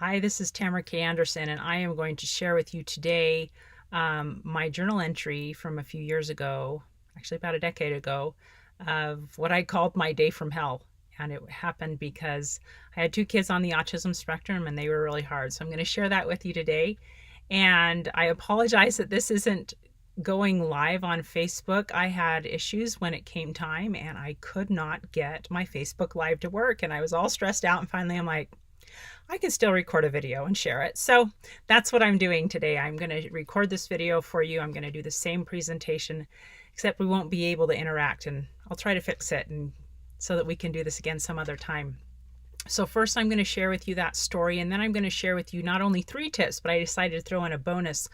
Hi, this is Tamara K. Anderson, and I am going to share with you today my journal entry from a few years ago, actually about a decade ago, of what I called my day from hell. And it happened because I had two kids on the autism spectrum and they were really hard. So I'm going to share that with you today. And I apologize that this isn't going live on Facebook. I had issues when it came time and I could not get my Facebook Live to work. And I was all stressed out. And finally, I'm like, I can still record a video and share it. So that's what I'm doing today. I'm going to record this video for you. I'm going to do the same presentation, except we won't be able to interact, and I'll try to fix it and so that we can do this again some other time. So first I'm going to share with you that story, and then I'm going to share with you not only 3 tips, but I decided to throw in a bonus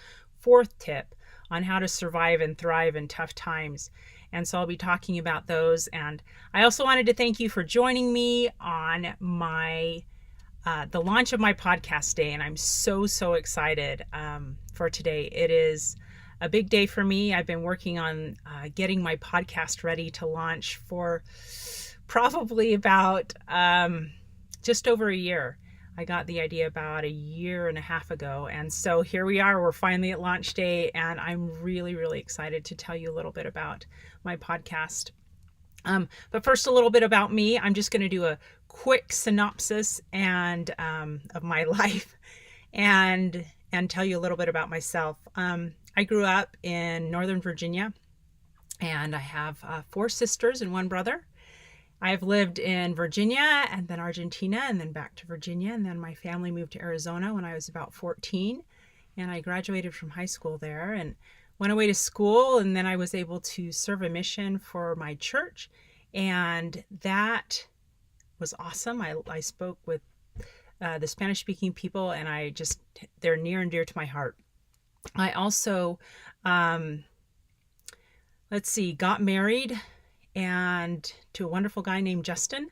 4th tip on how to survive and thrive in tough times. And so I'll be talking about those. And I also wanted to thank you for joining me on the launch of my podcast day, and I'm so excited for today. It is a big day for me. I've been working on getting my podcast ready to launch for probably about just over a year. I got the idea about a year and a half ago, and so here we are. We're finally at launch day, and I'm really excited to tell you a little bit about my podcast. But first, a little bit about me. I'm just going to do a quick synopsis and of my life and tell you a little bit about myself. I grew up in Northern Virginia, and I have 4 sisters and 1 brother. I've lived in Virginia and then Argentina and then back to Virginia, and then my family moved to Arizona when I was about 14, and I graduated from high school there and went away to school, and then I was able to serve a mission for my church, and that was awesome. I spoke with the Spanish-speaking people, and they're near and dear to my heart. I also, got married and to a wonderful guy named Justin,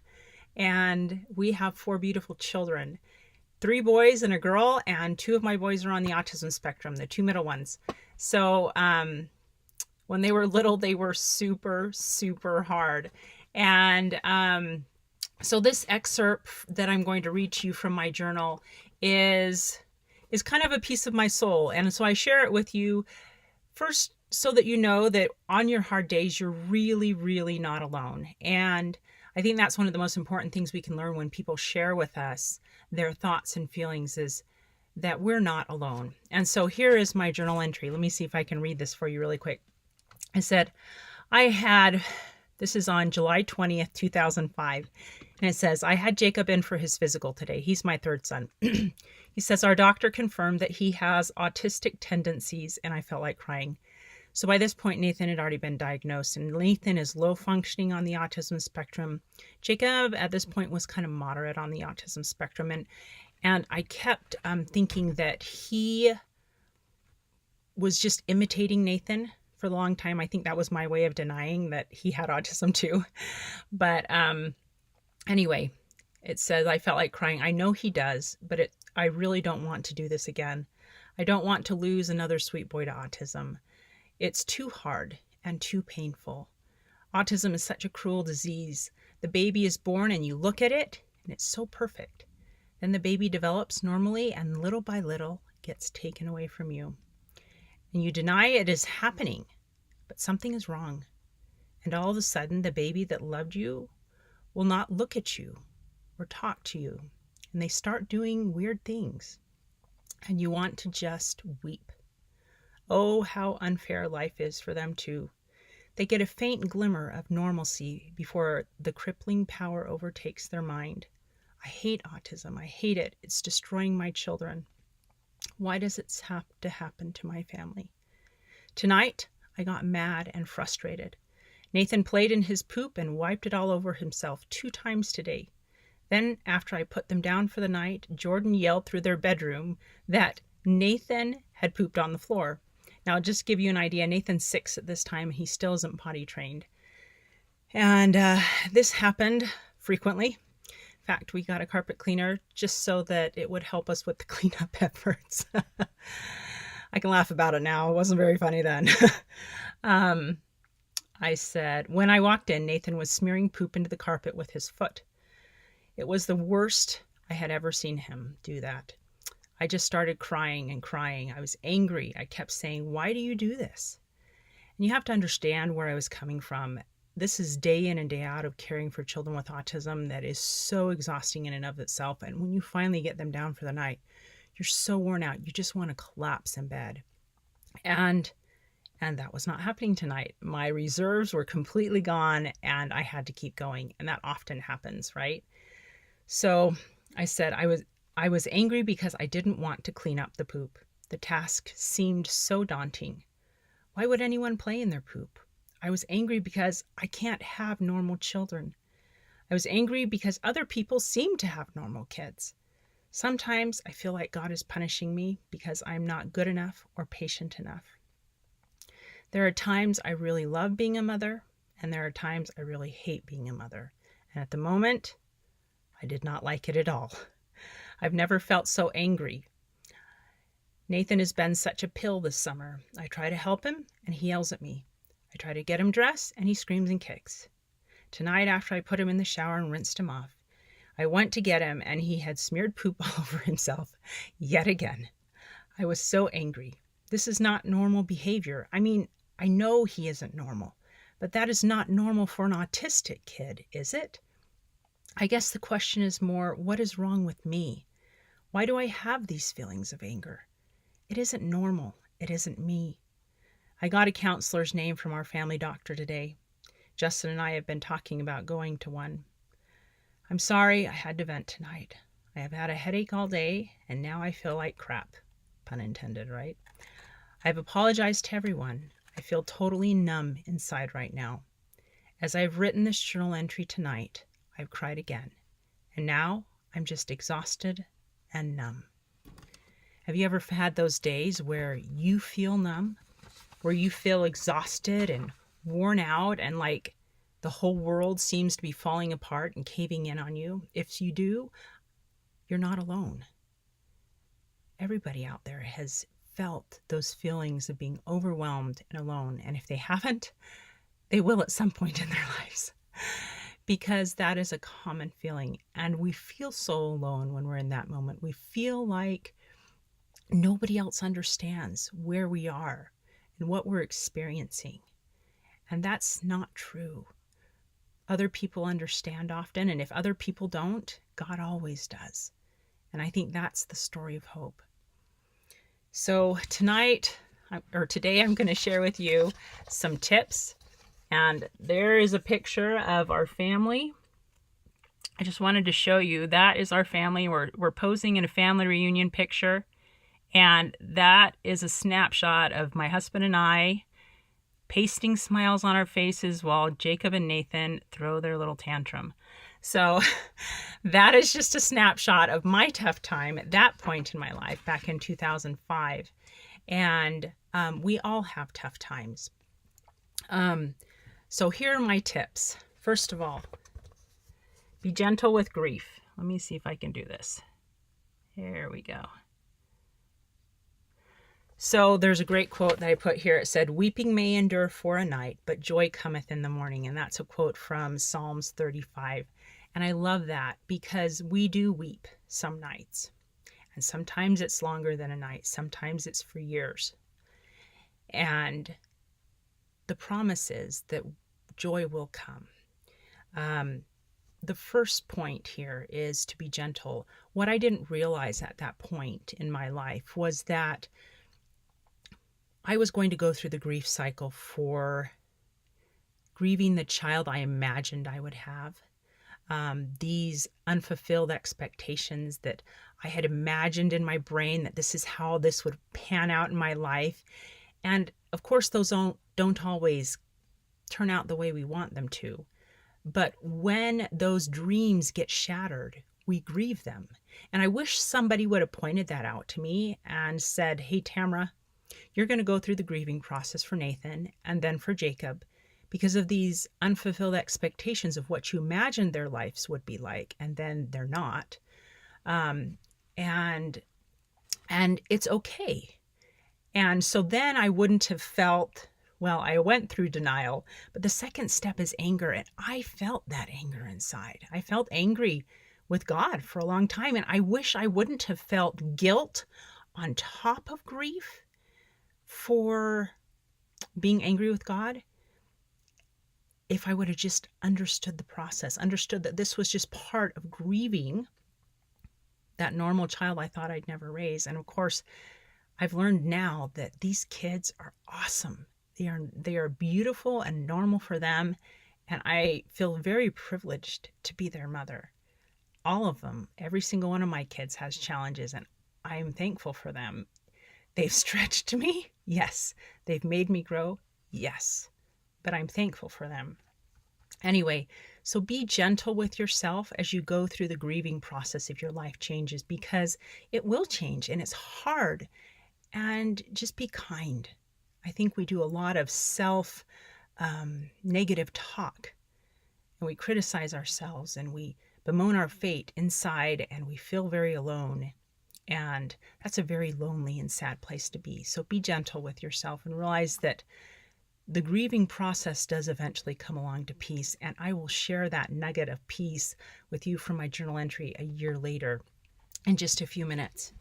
and we have 4 beautiful children, 3 boys and a girl, and 2 of my boys are on the autism spectrum, the 2 middle ones. So when they were little, they were super hard. And so this excerpt that I'm going to read to you from my journal is kind of a piece of my soul. And so I share it with you first so that you know that on your hard days, you're really not alone. And I think that's one of the most important things we can learn when people share with us their thoughts and feelings, is that we're not alone. And so here is my journal entry. Let me see if I can read this for you really quick. I said, this is on July 20th, 2005. And it says, I had Jacob in for his physical today. He's my 3rd son. He says, our doctor confirmed that he has autistic tendencies, and I felt like crying. So by this point, Nathan had already been diagnosed, and Nathan is low functioning on the autism spectrum. Jacob at this point was kind of moderate on the autism spectrum. And I kept thinking that he was just imitating Nathan for a long time. I think that was my way of denying that he had autism too. But anyway, it says, I felt like crying. I know he does, but I really don't want to do this again. I don't want to lose another sweet boy to autism. It's too hard and too painful. Autism is such a cruel disease. The baby is born and you look at it and it's so perfect. Then the baby develops normally and little by little gets taken away from you. And you deny it is happening, but something is wrong. And all of a sudden, the baby that loved you will not look at you or talk to you. And they start doing weird things. And you want to just weep. Oh, how unfair life is for them too. They get a faint glimmer of normalcy before the crippling power overtakes their mind. I hate autism. I hate it. It's destroying my children. Why does it have to happen to my family? Tonight, I got mad and frustrated. Nathan played in his poop and wiped it all over himself 2 times today. Then, after I put them down for the night, Jordan yelled through their bedroom that Nathan had pooped on the floor. Now, just to give you an idea, Nathan's 6 at this time. He still isn't potty trained. And this happened frequently. In fact, we got a carpet cleaner just so that it would help us with the cleanup efforts. I can laugh about it now. It wasn't very funny then. I said, when I walked in, Nathan was smearing poop into the carpet with his foot. It was the worst I had ever seen him do that. I just started crying and crying. I was angry. I kept saying, why do you do this? And you have to understand where I was coming from. This is day in and day out of caring for children with autism that is so exhausting in and of itself. And when you finally get them down for the night, you're so worn out. You just want to collapse in bed. And that was not happening tonight. My reserves were completely gone and I had to keep going. And that often happens, right? So I said I was angry because I didn't want to clean up the poop. The task seemed so daunting. Why would anyone play in their poop? I was angry because I can't have normal children. I was angry because other people seem to have normal kids. Sometimes I feel like God is punishing me because I'm not good enough or patient enough. There are times I really love being a mother, and there are times I really hate being a mother. And at the moment, I did not like it at all. I've never felt so angry. Nathan has been such a pill this summer. I try to help him, and he yells at me. I try to get him dressed, and he screams and kicks. Tonight, after I put him in the shower and rinsed him off, I went to get him, and he had smeared poop all over himself yet again. I was so angry. This is not normal behavior. I mean, I know he isn't normal, but that is not normal for an autistic kid, is it? I guess the question is more, what is wrong with me? Why do I have these feelings of anger? It isn't normal. It isn't me. I got a counselor's name from our family doctor today. Justin and I have been talking about going to one. I'm sorry I had to vent tonight. I have had a headache all day, and now I feel like crap. Pun intended, right? I've apologized to everyone. I feel totally numb inside right now. As I've written this journal entry tonight, I've cried again. And now I'm just exhausted and numb. Have you ever had those days where you feel numb? Where you feel exhausted and worn out and like the whole world seems to be falling apart and caving in on you? If you do, you're not alone. Everybody out there has felt those feelings of being overwhelmed and alone. And if they haven't, they will at some point in their lives, because that is a common feeling. And we feel so alone when we're in that moment. We feel like nobody else understands where we are and what we're experiencing. And that's not true. Other people understand often, and if other people don't, God always does. And I think that's the story of hope. So today I'm going to share with you some tips. And there is a picture of our family. I just wanted to show you, that is our family. We're posing in a family reunion picture. And that is a snapshot of my husband and I pasting smiles on our faces while Jacob and Nathan throw their little tantrum. So that is just a snapshot of my tough time at that point in my life back in 2005. And we all have tough times. So here are my tips. First of all, be gentle with grief. Let me see if I can do this. Here we go. So there's a great quote that I put here. It said, "Weeping may endure for a night, but joy cometh in the morning." And that's a quote from Psalms 35. And I love that because we do weep some nights. And sometimes it's longer than a night. Sometimes it's for years. And the promise is that joy will come. The first point here is to be gentle. What I didn't realize at that point in my life was that I was going to go through the grief cycle for grieving the child I imagined I would have. These unfulfilled expectations that I had imagined in my brain, that this is how this would pan out in my life. And of course, those don't always turn out the way we want them to. But when those dreams get shattered, we grieve them. And I wish somebody would have pointed that out to me and said, "Hey, Tamara, you're going to go through the grieving process for Nathan and then for Jacob because of these unfulfilled expectations of what you imagined their lives would be like, and then they're not. And it's okay." And so then I wouldn't have felt, well, I went through denial, but the second step is anger. And I felt that anger inside. I felt angry with God for a long time. And I wish I wouldn't have felt guilt on top of grief for being angry with God if I would have just understood the process, understood that this was just part of grieving that normal child I thought I'd never raise. And of course, I've learned now that these kids are awesome. They are beautiful and normal for them. And I feel very privileged to be their mother. All of them, every single one of my kids has challenges, and I am thankful for them. They've stretched me. Yes. They've made me grow. Yes. But I'm thankful for them. Anyway, so be gentle with yourself as you go through the grieving process if your life changes, because it will change and it's hard. And just be kind. I think we do a lot of negative talk, and we criticize ourselves and we bemoan our fate inside, and we feel very alone. And that's a very lonely and sad place to be. So be gentle with yourself and realize that the grieving process does eventually come along to peace. And I will share that nugget of peace with you from my journal entry a year later in just a few minutes.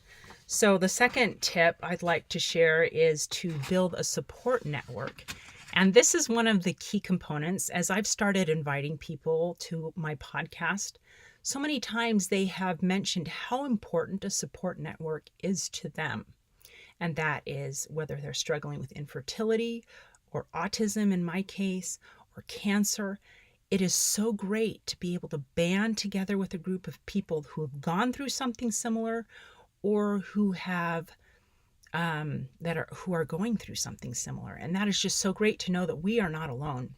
So the second tip I'd like to share is to build a support network. And this is one of the key components as I've started inviting people to my podcast. So many times they have mentioned how important a support network is to them. And that is whether they're struggling with infertility or autism in my case, or cancer. It is so great to be able to band together with a group of people who have gone through something similar or who have who are going through something similar. And that is just so great to know that we are not alone.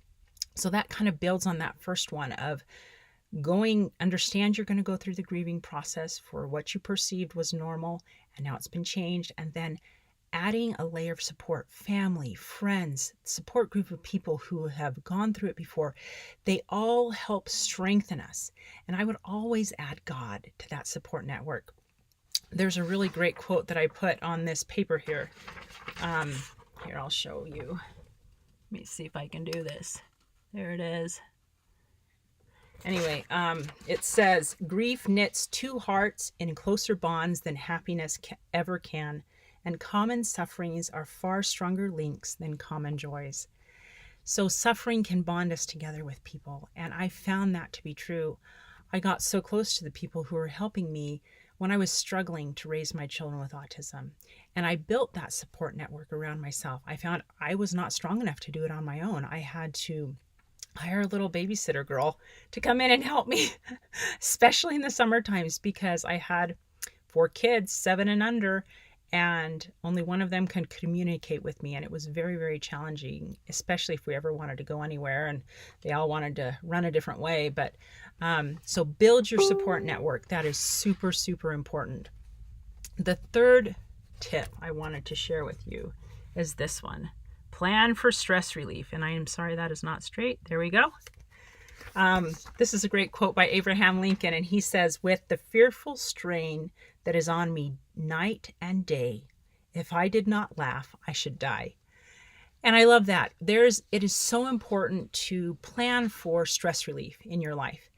So that kind of builds on that first one of understand you're going to go through the grieving process for what you perceived was normal, and now it's been changed. And then adding a layer of support, family, friends, support group of people who have gone through it before. They all help strengthen us. And I would always add God to that support network. There's a really great quote that I put on this paper here. Here, I'll show you. Let me see if I can do this. There it is. Anyway, it says, grief knits two hearts in closer bonds than happiness ever can, and common sufferings are far stronger links than common joys. So suffering can bond us together with people, and I found that to be true. I got so close to the people who were helping me when I was struggling to raise my children with autism, and I built that support network around myself. I found I was not strong enough to do it on my own. I had to hire a little babysitter girl to come in and help me, especially in the summer times, because I had 4 kids, 7 and under, and only one of them could communicate with me. And it was very, very challenging, especially if we ever wanted to go anywhere and they all wanted to run a different way. But so build your support network. That is super, super important. The third tip I wanted to share with you is this one. Plan for stress relief. And I am sorry that is not straight. There we go. This is a great quote by Abraham Lincoln. And he says, with the fearful strain that is on me night and day, if I did not laugh, I should die. And I love that. It is so important to plan for stress relief in your life.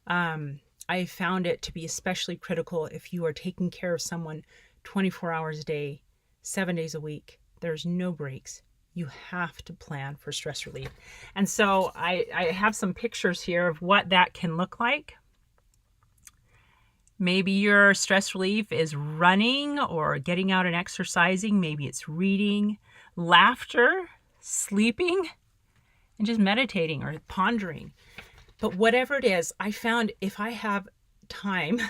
I found it to be especially critical if you are taking care of someone 24 hours a day, 7 days a week. There's no breaks. You have to plan for stress relief. And so I have some pictures here of what that can look like. Maybe your stress relief is running or getting out and exercising. Maybe it's reading, laughter, sleeping, and just meditating or pondering. But whatever it is, I found if I have time,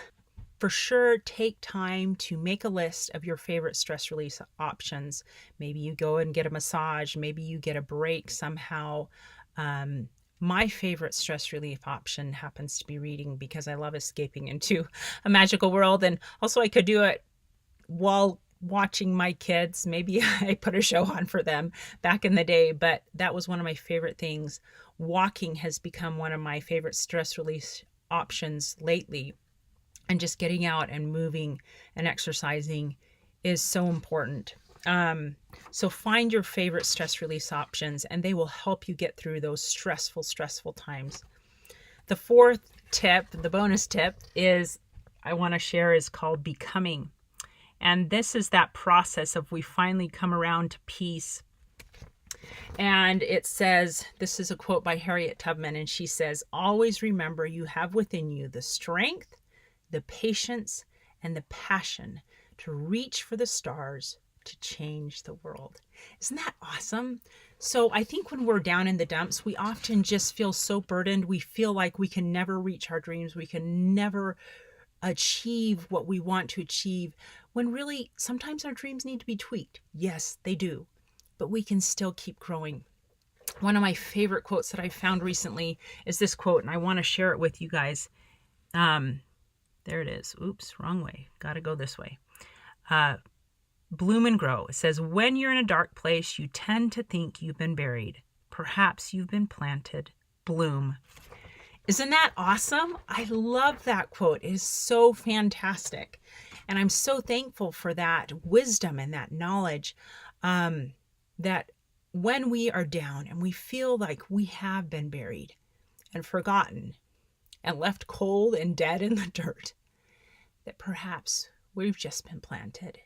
for sure, take time to make a list of your favorite stress release options. Maybe you go and get a massage. Maybe you get a break somehow. My favorite stress relief option happens to be reading because I love escaping into a magical world. And also I could do it while watching my kids. Maybe I put a show on for them back in the day, but that was one of my favorite things. Walking has become one of my favorite stress release options lately. And just getting out and moving and exercising is so important. So find your favorite stress release options, and they will help you get through those stressful times. The fourth tip, the bonus tip is I want to share is called becoming. And this is that process of we finally come around to peace. And it says, this is a quote by Harriet Tubman, and she says, always remember you have within you the strength, the patience, and the passion to reach for the stars to change the world. Isn't that awesome? So I think when we're down in the dumps, we often just feel so burdened. We feel like we can never reach our dreams. We can never achieve what we want to achieve, when really sometimes our dreams need to be tweaked. Yes, they do, but we can still keep growing. One of my favorite quotes that I found recently is this quote, and I want to share it with you guys. There it is. Oops, wrong way. Got to go this way. Bloom and grow. It says, when you're in a dark place, you tend to think you've been buried. Perhaps you've been planted. Bloom. Isn't that awesome? I love that quote. It is so fantastic. And I'm so thankful for that wisdom and that knowledge, that when we are down and we feel like we have been buried and forgotten and left cold and dead in the dirt, that perhaps we've just been planted.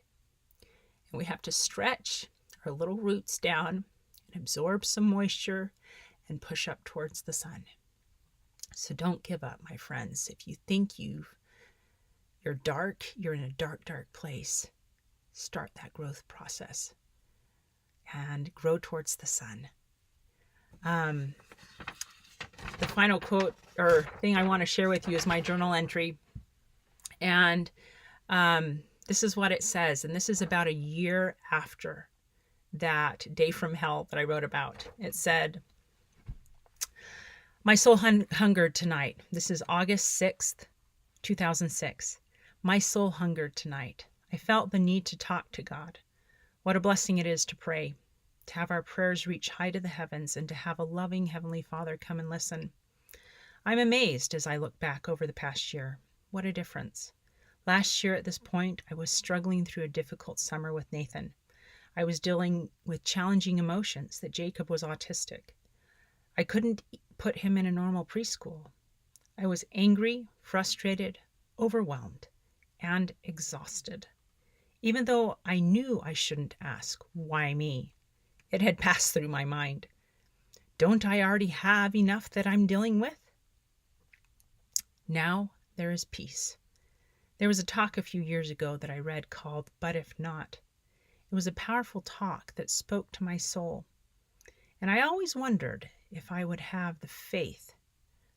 And we have to stretch our little roots down and absorb some moisture and push up towards the sun. So don't give up, my friends. If you think you're in a dark, dark place, start that growth process and grow towards the sun. The final quote or thing I want to share with you is my journal entry. And this is what it says. And this is about a year after that day from hell that I wrote about. It said, my soul hungered tonight. This is August 6th, 2006. My soul hungered tonight. I felt the need to talk to God. What a blessing it is to pray, to have our prayers reach high to the heavens, and to have a loving Heavenly Father come and listen. I'm amazed as I look back over the past year. What a difference. Last year at this point, I was struggling through a difficult summer with Nathan. I was dealing with challenging emotions that Jacob was autistic. I couldn't put him in a normal preschool. I was angry, frustrated, overwhelmed, and exhausted. Even though I knew I shouldn't ask, why me? It had passed through my mind. Don't I already have enough that I'm dealing with? Now there is peace. There was a talk a few years ago that I read called But If Not. It was a powerful talk that spoke to my soul. And I always wondered if I would have the faith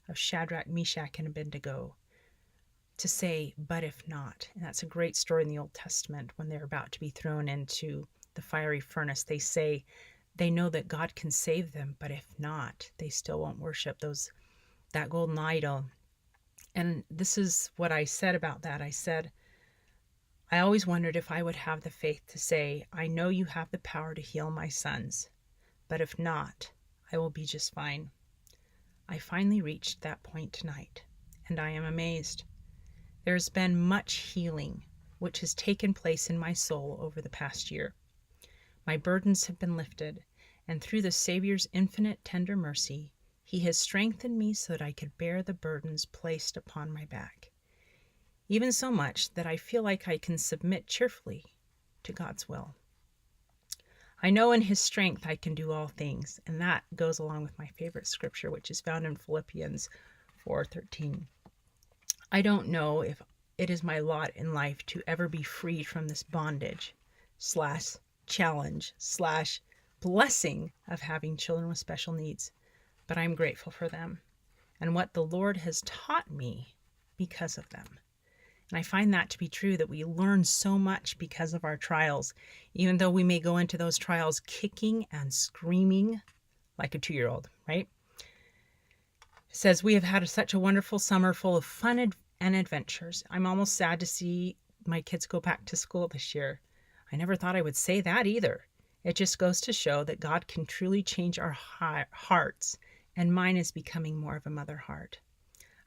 of Shadrach, Meshach, and Abednego to say, but if not. And that's a great story in the Old Testament when they're about to be thrown into the fiery furnace. They say they know that God can save them, but if not, they still won't worship that golden idol. And this is what I said about that. I said, I always wondered if I would have the faith to say, I know you have the power to heal my sons, but if not, I will be just fine. I finally reached that point tonight, and I am amazed. There has been much healing, which has taken place in my soul over the past year. My burdens have been lifted, and through the Savior's infinite tender mercy, He has strengthened me so that I could bear the burdens placed upon my back, even so much that I feel like I can submit cheerfully to God's will. I know in His strength I can do all things, and that goes along with my favorite scripture, which is found in Philippians 4:13. I don't know if it is my lot in life to ever be freed from this bondage / challenge / blessing of having children with special needs, but I'm grateful for them and what the Lord has taught me because of them. And I find that to be true, that we learn so much because of our trials, even though we may go into those trials kicking and screaming like a 2-year-old, right? It says, we have had such a wonderful summer full of fun and adventures. I'm almost sad to see my kids go back to school this year. I never thought I would say that either. It just goes to show that God can truly change our hearts, and mine is becoming more of a mother heart.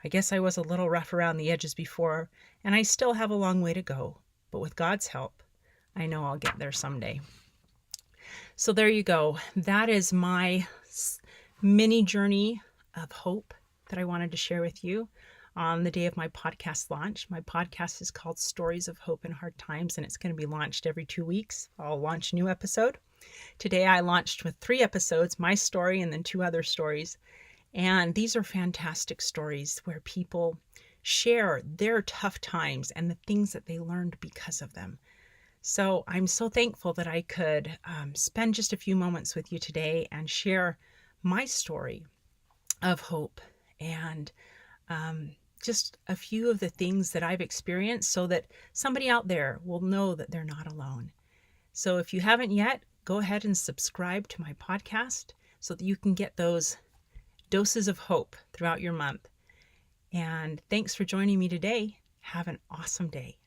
I guess I was a little rough around the edges before, and I still have a long way to go. But with God's help, I know I'll get there someday. So there you go. That is my mini journey of hope that I wanted to share with you. on the day of my podcast launch. My podcast is called Stories of Hope in Hard Times, and it's going to be launched every 2 weeks. I'll launch a new episode. Today I launched with 3 episodes, my story and then 2 other stories. And these are fantastic stories where people share their tough times and the things that they learned because of them. So I'm so thankful that I could spend just a few moments with you today and share my story of hope and just a few of the things that I've experienced so that somebody out there will know that they're not alone. So if you haven't yet, go ahead and subscribe to my podcast so that you can get those doses of hope throughout your month. And thanks for joining me today. Have an awesome day.